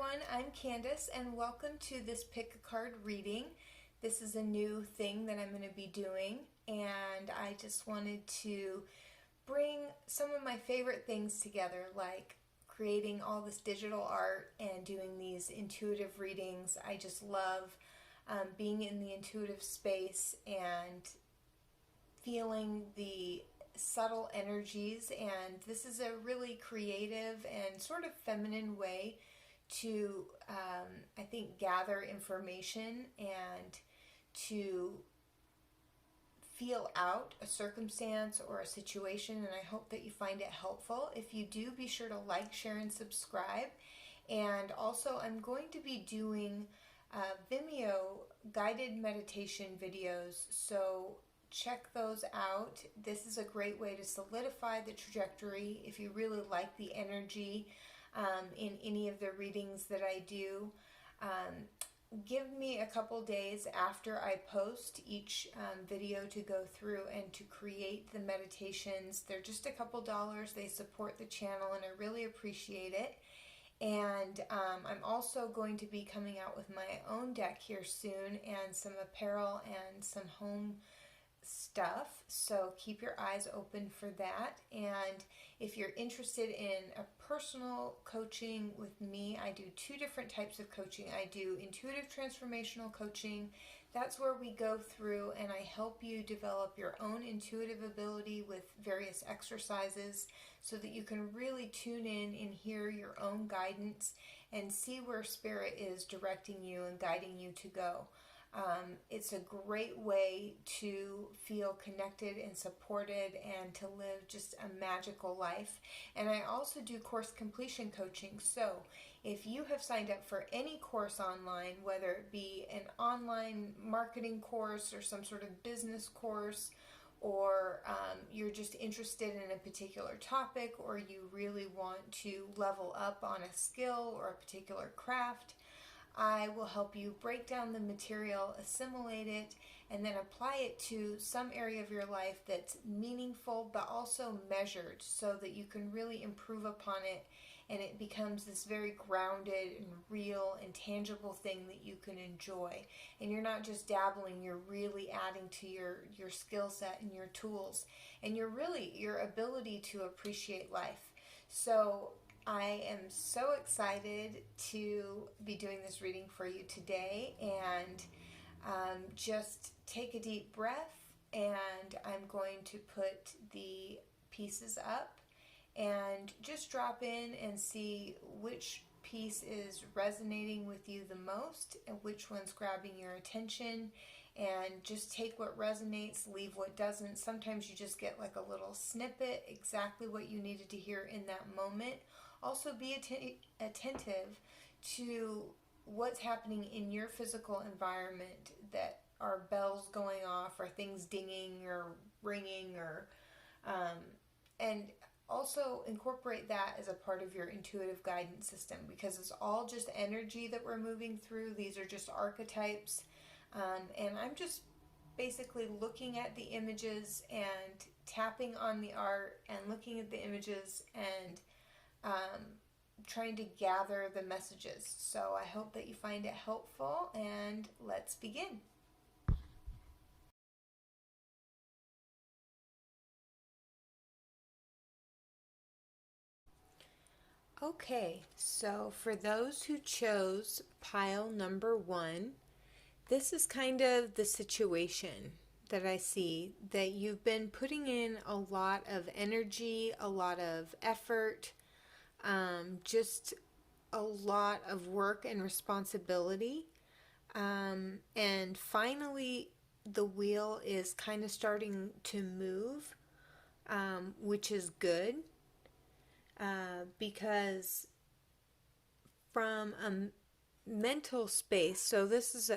everyone, I'm Candice and welcome to this pick a card reading. This is a new thing that I'm going to be doing, and I just wanted to bring some of my favorite things together, like creating all this digital art and doing these intuitive readings. I just love being in the intuitive space and feeling the subtle energies, and this is a really creative and sort of feminine way to I think gather information and to feel out a circumstance or a situation, and I hope that you find it helpful. If you do, be sure to like, share, and subscribe. And also I'm going to be doing Vimeo guided meditation videos, so check those out. This is a great way to solidify the trajectory if you really like the energy in any of the readings that I do. Give me a couple days after I post each video to go through and to create the meditations. They're just a couple dollars. They support the channel and I really appreciate it. And I'm also going to be coming out with my own deck here soon, and some apparel and some home stuff, so keep your eyes open for that. And if you're interested in a personal coaching with me, I do two different types of coaching. I do intuitive transformational coaching. That's where we go through and I help you develop your own intuitive ability with various exercises so that you can really tune in and hear your own guidance and see where spirit is directing you and guiding you to go. It's a great way to feel connected and supported and to live just a magical life. And I also do course completion coaching. So if you have signed up for any course online, whether it be an online marketing course or some sort of business course, or you're just interested in a particular topic, or you really want to level up on a skill or a particular craft, I will help you break down the material, assimilate it, and then apply it to some area of your life that's meaningful but also measured so that you can really improve upon it and it becomes this very grounded and real and tangible thing that you can enjoy. And you're not just dabbling, you're really adding to your skill set and your tools and your ability to appreciate life. So I am so excited to be doing this reading for you today, and just take a deep breath, and I'm going to put the pieces up and just drop in and see which piece is resonating with you the most and which one's grabbing your attention, and just take what resonates, leave what doesn't. Sometimes you just get like a little snippet, exactly what you needed to hear in that moment. Also be attentive to what's happening in your physical environment. That are bells going off or things dinging or ringing, or and also incorporate that as a part of your intuitive guidance system, because it's all just energy that we're moving through. These are just archetypes, and I'm just basically looking at the images and tapping on the art and looking at the images and trying to gather the messages. So I hope that you find it helpful, and let's begin. Okay, so for those who chose pile number 1, this is kind of the situation that I see, that you've been putting in a lot of energy, a lot of effort, just a lot of work and responsibility, and finally the wheel is kind of starting to move, which is good, because from a mental space, so this is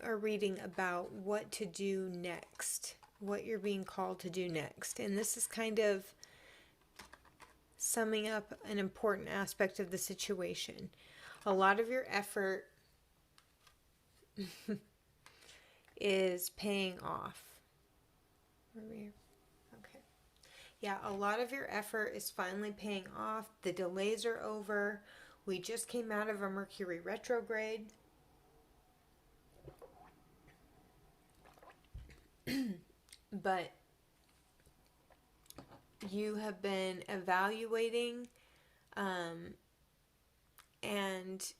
a reading about what to do next, what you're being called to do next, and this is kind of summing up an important aspect of the situation. A lot of your effort is paying off. Okay. Yeah, a lot of your effort is finally paying off. The delays are over. We just came out of a Mercury retrograde. But you have been evaluating, and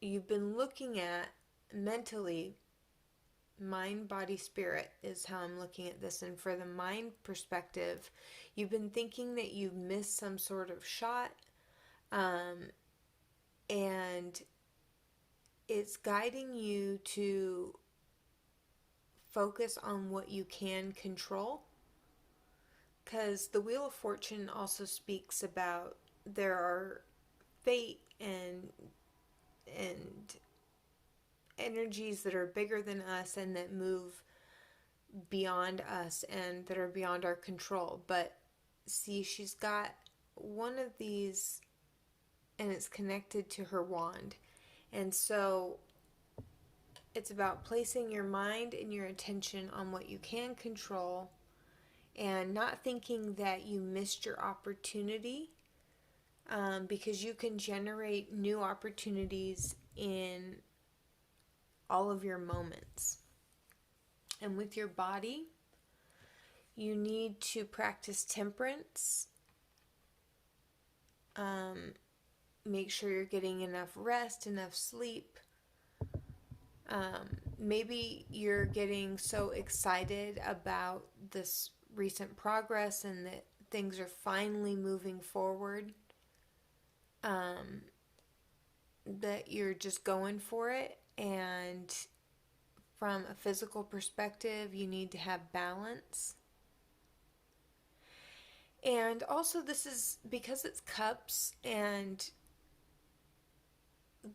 you've been looking at mentally, mind, body, spirit is how I'm looking at this. And for the mind perspective, you've been thinking that you missed some sort of shot, and it's guiding you to focus on what you can control, because the Wheel of Fortune also speaks about there are fate and energies that are bigger than us and that move beyond us and that are beyond our control. But see, she's got one of these and it's connected to her wand. And so it's about placing your mind and your attention on what you can control and not thinking that you missed your opportunity, because you can generate new opportunities in all of your moments. And with your body, you need to practice temperance. Make sure you're getting enough rest, enough sleep. Maybe you're getting so excited about this recent progress and that things are finally moving forward, that you're just going for it. And from a physical perspective, you need to have balance. And also, this is because it's cups and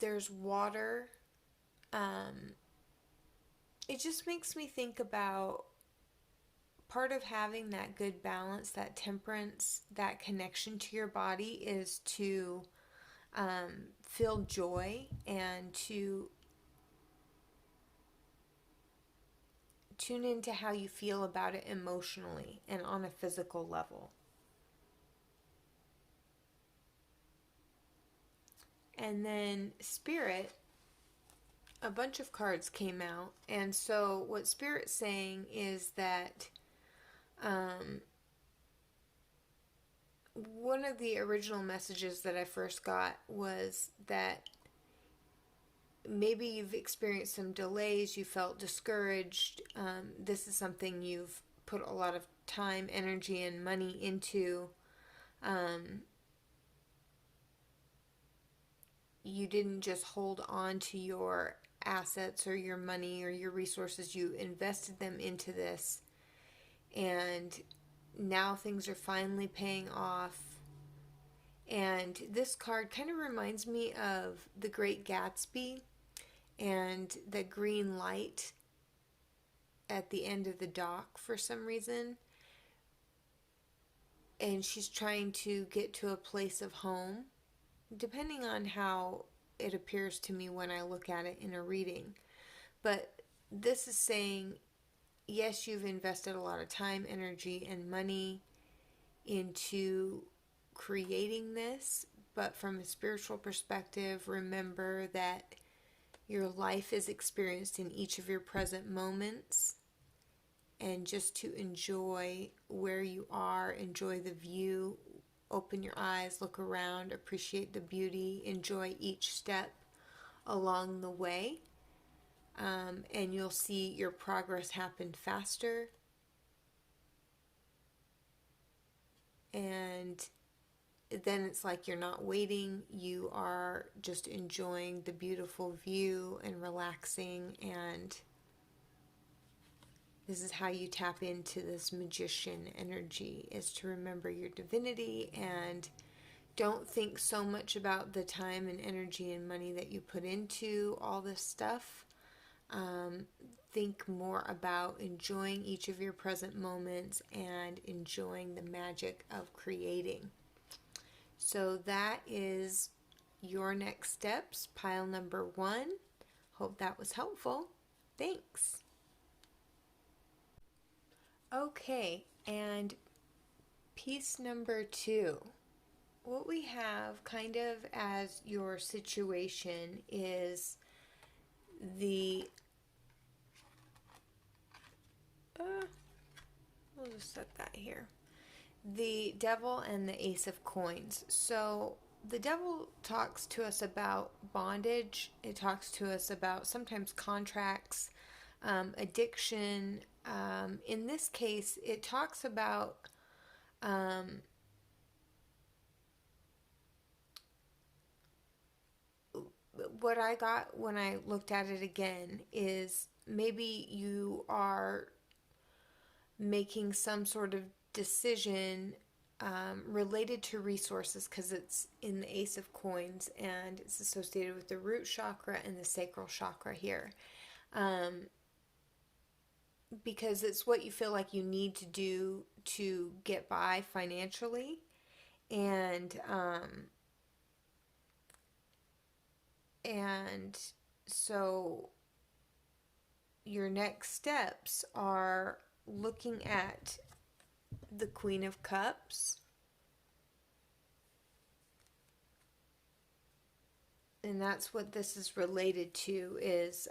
there's water. It just makes me think about part of having that good balance, that temperance, that connection to your body is to feel joy and to tune into how you feel about it emotionally and on a physical level. And then Spirit, a bunch of cards came out. And so what Spirit's saying is that one of the original messages that I first got was that maybe you've experienced some delays, you felt discouraged. This is something you've put a lot of time, energy, and money into. You didn't just hold on to your assets or your money or your resources. You invested them into this. And now things are finally paying off. And this card kind of reminds me of The Great Gatsby and the green light at the end of the dock for some reason. And she's trying to get to a place of home, depending on how it appears to me when I look at it in a reading. But this is saying, yes, you've invested a lot of time, energy, and money into creating this, but from a spiritual perspective, remember that your life is experienced in each of your present moments, and just to enjoy where you are, enjoy the view, open your eyes, look around, appreciate the beauty, enjoy each step along the way, and you'll see your progress happen faster. And then it's like you're not waiting, you are just enjoying the beautiful view and relaxing. And this is how you tap into this magician energy, is to remember your divinity and don't think so much about the time and energy and money that you put into all this stuff. Think more about enjoying each of your present moments and enjoying the magic of creating. So that is your next steps, pile number 1. Hope that was helpful. Thanks. Okay, and piece number 2. what we have kind of as your situation is the, we'll just set that here, the devil and the ace of coins. So the devil talks to us about bondage. It talks to us about sometimes contracts, addiction. In this case, it talks about what I got when I looked at it again is maybe you are making some sort of decision related to resources, because it's in the Ace of Coins and it's associated with the root chakra and the sacral chakra here. Because it's what you feel like you need to do to get by financially. And so your next steps are looking at the Queen of Cups. And that's what this is related to, is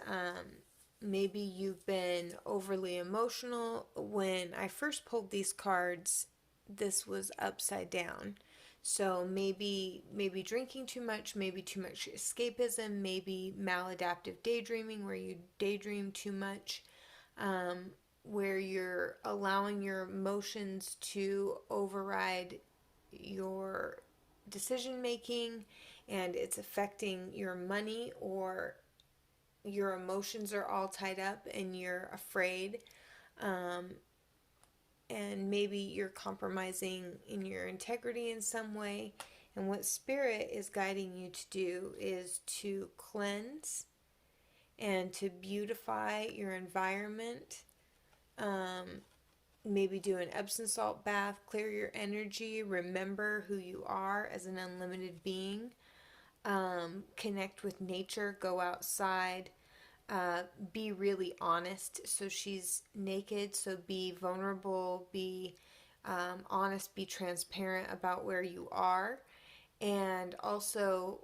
maybe you've been overly emotional. When I first pulled these cards, this was upside down. So maybe drinking too much, maybe too much escapism, maybe maladaptive daydreaming, where you daydream too much, where you're allowing your emotions to override your decision making, and it's affecting your money, or your emotions are all tied up and you're afraid. And maybe you're compromising in your integrity in some way. And what Spirit is guiding you to do is to cleanse and to beautify your environment. Maybe do an Epsom salt bath, clear your energy, remember who you are as an unlimited being. Connect with nature, go outside. Be really honest. So she's naked, so be vulnerable, be honest, be transparent about where you are. And also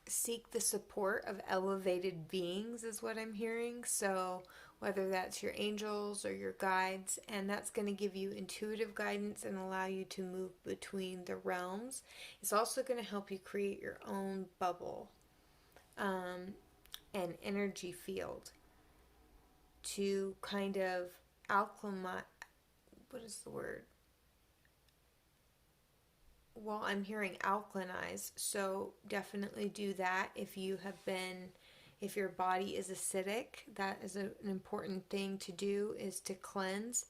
seek the support of elevated beings is what I'm hearing. So whether that's your angels or your guides, and that's going to give you intuitive guidance and allow you to move between the realms. It's also going to help you create your own bubble. An energy field to kind of alchemize. What is the word? Well, I'm hearing alkalinize, so definitely do that. If your body is acidic, that is an important thing to do, is to cleanse.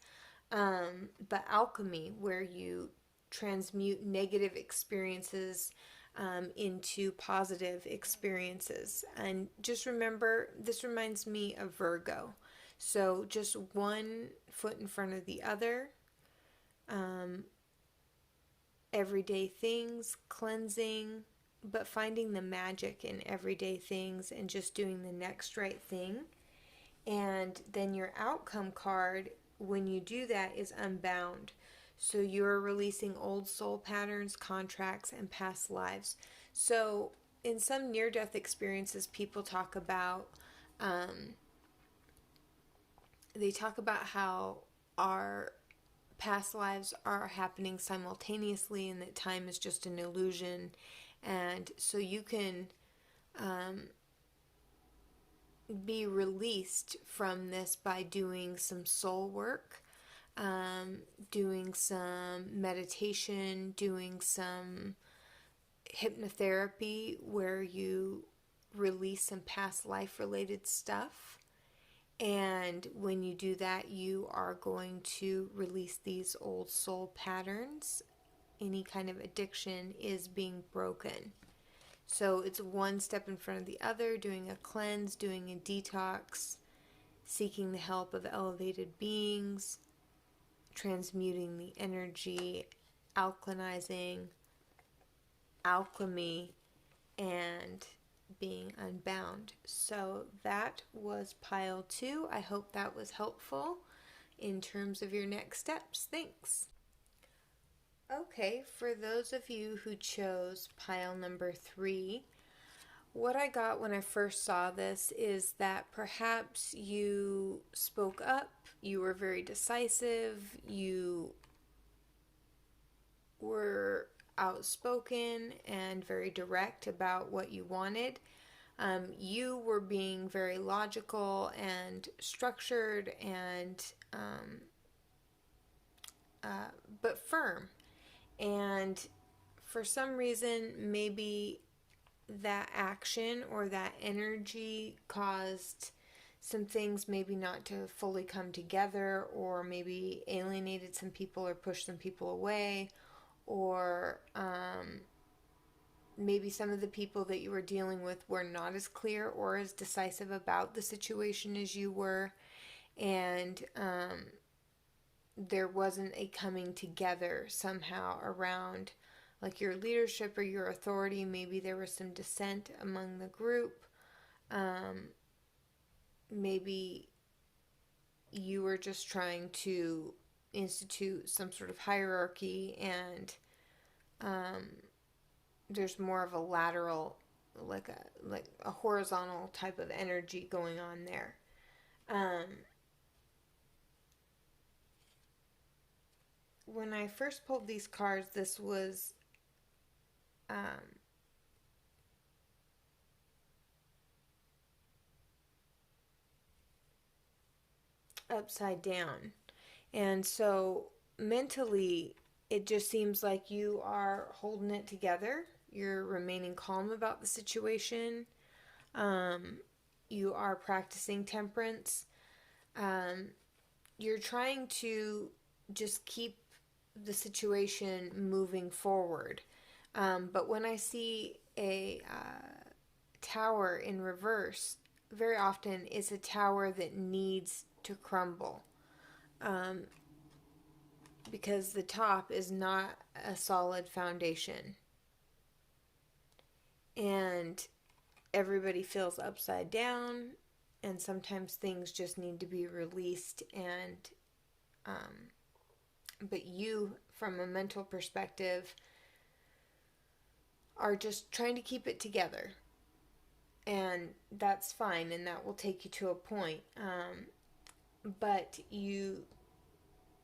But alchemy, where you transmute negative experiences into positive experiences. And just remember, this reminds me of Virgo. So just one foot in front of the other. Everyday things, cleansing, but finding the magic in everyday things and just doing the next right thing. And then your outcome card, when you do that, is unbound. So you're releasing old soul patterns, contracts, and past lives. So in some near-death experiences, people talk about, how our past lives are happening simultaneously and that time is just an illusion. And so you can be released from this by doing some soul work, doing some meditation, doing some hypnotherapy where you release some past life related stuff. And when you do that, you are going to release these old soul patterns. Any kind of addiction is being broken. So it's one step in front of the other, doing a cleanse, doing a detox, seeking the help of elevated beings, transmuting the energy, alkalinizing, alchemy, and being unbound. So that was pile 2. I hope that was helpful in terms of your next steps. Thanks. Okay, for those of you who chose pile number 3, what I got when I first saw this is that perhaps you spoke up, you were very decisive, you were outspoken and very direct about what you wanted. You were being very logical and structured and but firm. And for some reason, maybe that action or that energy caused some things maybe not to fully come together, or maybe alienated some people or pushed some people away, or maybe some of the people that you were dealing with were not as clear or as decisive about the situation as you were, and there wasn't a coming together somehow around like your leadership or your authority. Maybe there was some dissent among the group. Maybe you were just trying to institute some sort of hierarchy, and there's more of a lateral, like a horizontal type of energy going on there. When I first pulled these cards, this was upside down. And so mentally, it just seems like you are holding it together. You're remaining calm about the situation. You are practicing temperance. You're trying to just keep the situation moving forward. But when I see a tower in reverse, very often it's a tower that needs to crumble, because the top is not a solid foundation, and everybody feels upside down, and sometimes things just need to be released, and but you, from a mental perspective, are just trying to keep it together, and that's fine, and that will take you to a point. But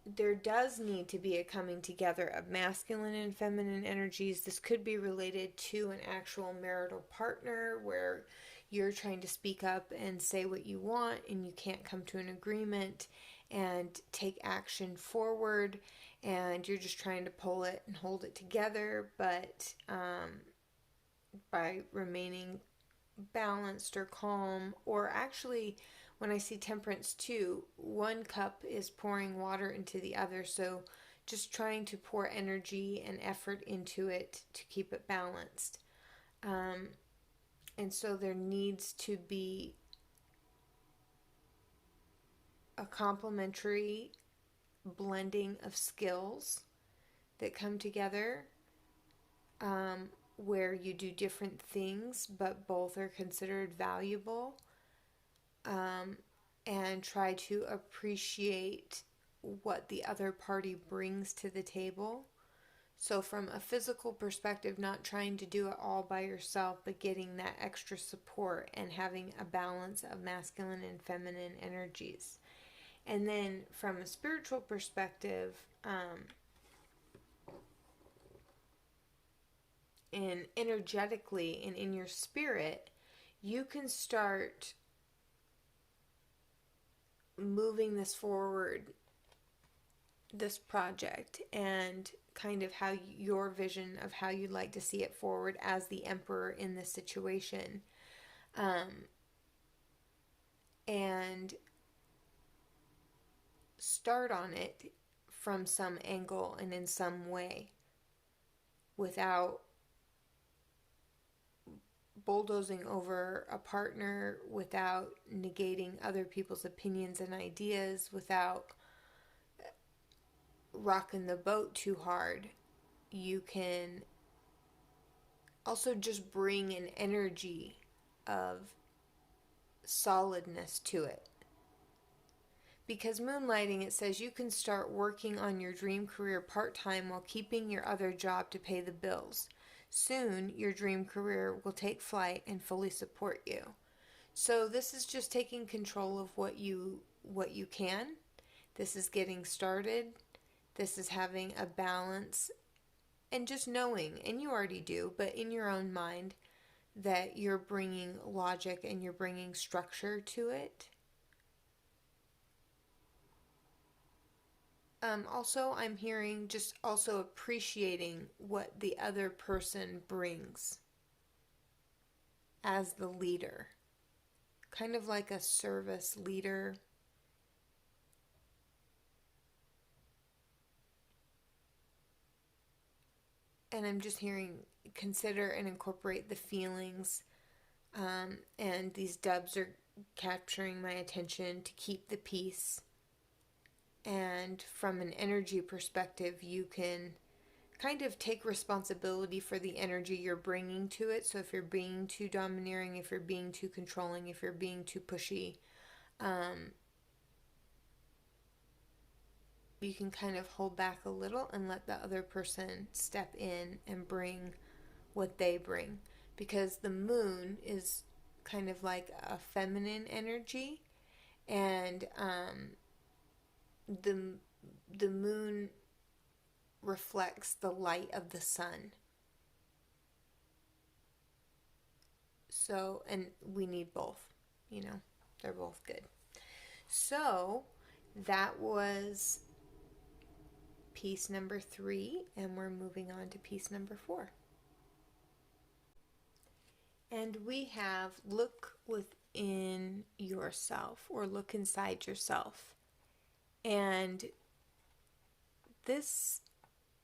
there does need to be a coming together of masculine and feminine energies. This could be related to an actual marital partner where you're trying to speak up and say what you want, and you can't come to an agreement and take action forward, and you're just trying to pull it and hold it together, but by remaining balanced or calm. Or actually, when I see temperance too, one cup is pouring water into the other, so just trying to pour energy and effort into it to keep it balanced. And so there needs to be a complementary blending of skills that come together, where you do different things but both are considered valuable, and try to appreciate what the other party brings to the table. So from a physical perspective, not trying to do it all by yourself, but getting that extra support and having a balance of masculine and feminine energies. And then from a spiritual perspective, and energetically and in your spirit, you can start moving this forward, this project, and kind of how your vision of how you'd like to see it forward as the emperor in this situation. And start on it from some angle and in some way without bulldozing over a partner, without negating other people's opinions and ideas, without rocking the boat too hard. You can also just bring an energy of solidness to it. Because moonlighting, it says you can start working on your dream career part-time while keeping your other job to pay the bills. Soon, your dream career will take flight and fully support you. So this is just taking control of what you can. This is getting started. This is having a balance and just knowing, and you already do, but in your own mind, that you're bringing logic and you're bringing structure to it. Also, I'm hearing just also appreciating what the other person brings as the leader. Kind of like a service leader. And I'm just hearing consider and incorporate the feelings. And these dubs are capturing my attention to keep the peace. And from an energy perspective, you can kind of take responsibility for the energy you're bringing to it. So if you're being too domineering, if you're being too controlling, if you're being too pushy, you can kind of hold back a little and let the other person step in and bring what they bring. Because the moon is kind of like a feminine energy, and the moon reflects the light of the sun. So, and we need both, they're both good. So that was piece number 3, and we're moving on to piece number 4. And we have look within yourself, or look inside yourself. And this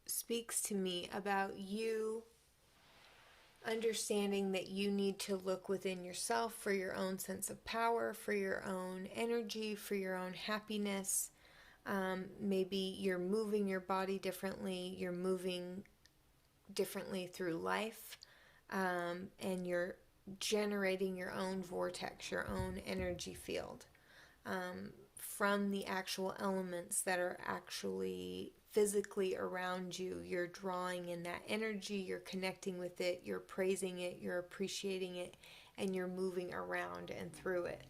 speaks to me about you understanding that you need to look within yourself for your own sense of power, for your own energy, for your own happiness. Maybe you're moving your body differently, you're moving differently through life, and you're generating your own vortex, your own energy field. From the actual elements that are actually physically around you. You're drawing in that energy, you're connecting with it, you're praising it, you're appreciating it, and you're moving around and through it.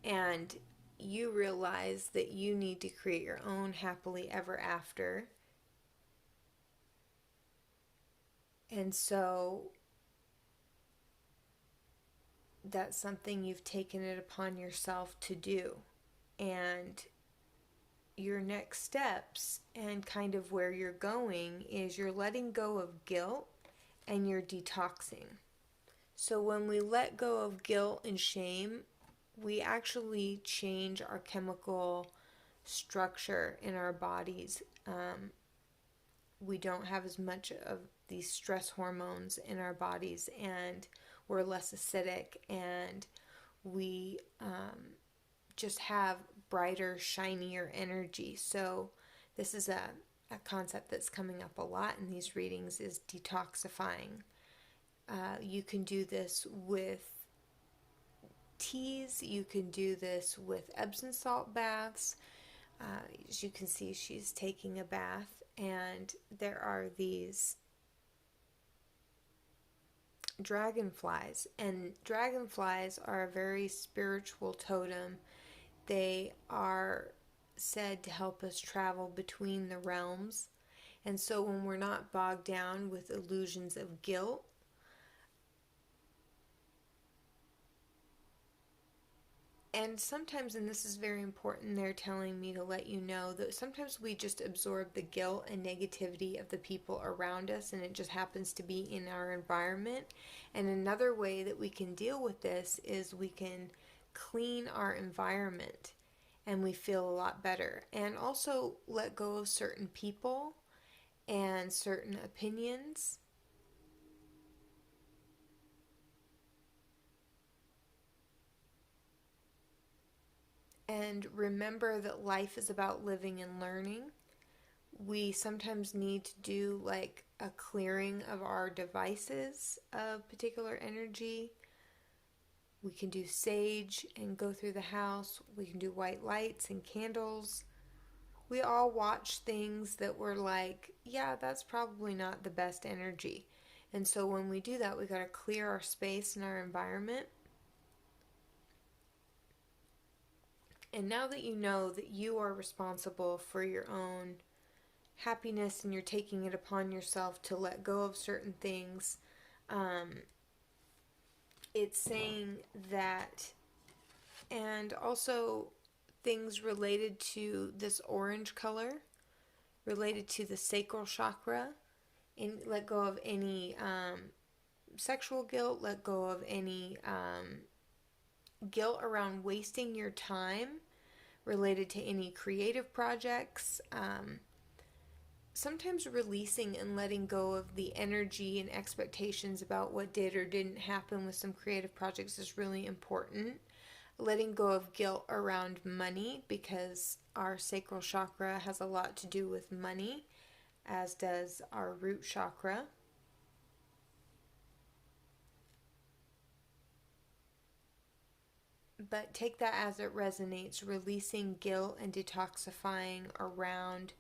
And you realize that you need to create your own happily ever after. And so that's something you've taken it upon yourself to do. And your next steps and kind of where you're going is you're letting go of guilt and you're detoxing. So when we let go of guilt and shame, we actually change our chemical structure in our bodies. We don't have as much of these stress hormones in our bodies, and we're less acidic, and we just have brighter, shinier energy. So this is a concept that's coming up a lot in these readings, is detoxifying. You can do this with teas. You can do this with Epsom salt baths. As you can see, she's taking a bath, and there are these dragonflies, and dragonflies are a very spiritual totem. They are said to help us travel between the realms, and so when we're not bogged down with illusions of guilt, and sometimes, and this is very important, they're telling me to let you know that sometimes we just absorb the guilt and negativity of the people around us, and it just happens to be in our environment. And another way that we can deal with this is we can clean our environment, and we feel a lot better. And also let go of certain people and certain opinions. And remember that life is about living and learning. We sometimes need to do like a clearing of our devices of particular energy. We can do sage and go through the house. We can do white lights and candles. We all watch things that we're like, yeah, that's probably not the best energy. And so when we do that, we got to clear our space and our environment. And now that you know that you are responsible for your own happiness and you're taking it upon yourself to let go of certain things, it's saying that, and also things related to this orange color, related to the sacral chakra, and let go of any sexual guilt, let go of any guilt around wasting your time related to any creative projects. Sometimes releasing and letting go of the energy and expectations about what did or didn't happen with some creative projects is really important. Letting go of guilt around money, because our sacral chakra has a lot to do with money, as does our root chakra. But take that as it resonates, releasing guilt and detoxifying around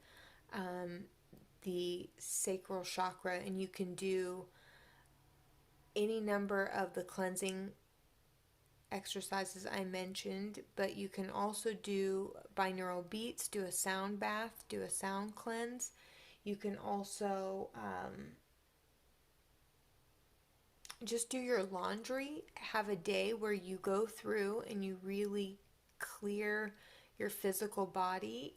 the sacral chakra. And you can do any number of the cleansing exercises I mentioned, but you can also do binaural beats, do a sound bath, do a sound cleanse. You can also just do your laundry. Have a day where you go through and you really clear your physical body,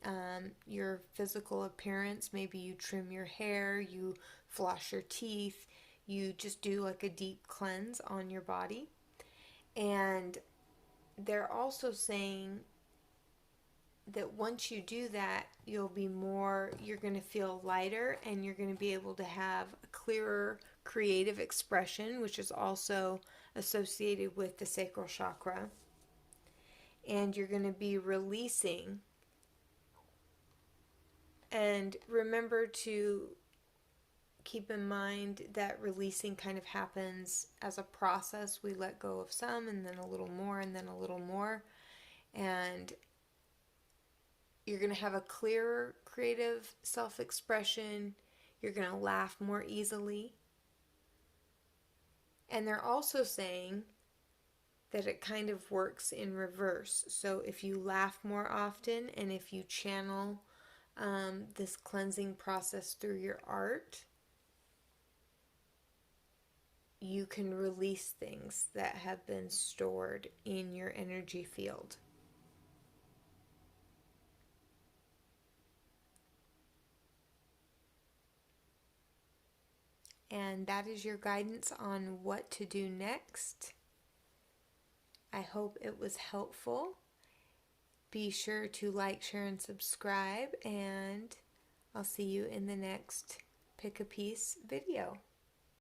your physical appearance. Maybe you trim your hair, you floss your teeth, you just do like a deep cleanse on your body. And they're also saying that once you do that, you're going to feel lighter, and you're going to be able to have a clearer creative expression, which is also associated with the sacral chakra. And you're going to be releasing. And remember to keep in mind that releasing kind of happens as a process. We let go of some, and then a little more, and then a little more. And you're going to have a clearer creative self-expression. You're going to laugh more easily. And they're also saying that it kind of works in reverse. So if you laugh more often, and if you channel this cleansing process through your art, you can release things that have been stored in your energy field. And that is your guidance on what to do next. I hope it was helpful. Be sure to like, share, and subscribe, and I'll see you in the next Pick a Piece video.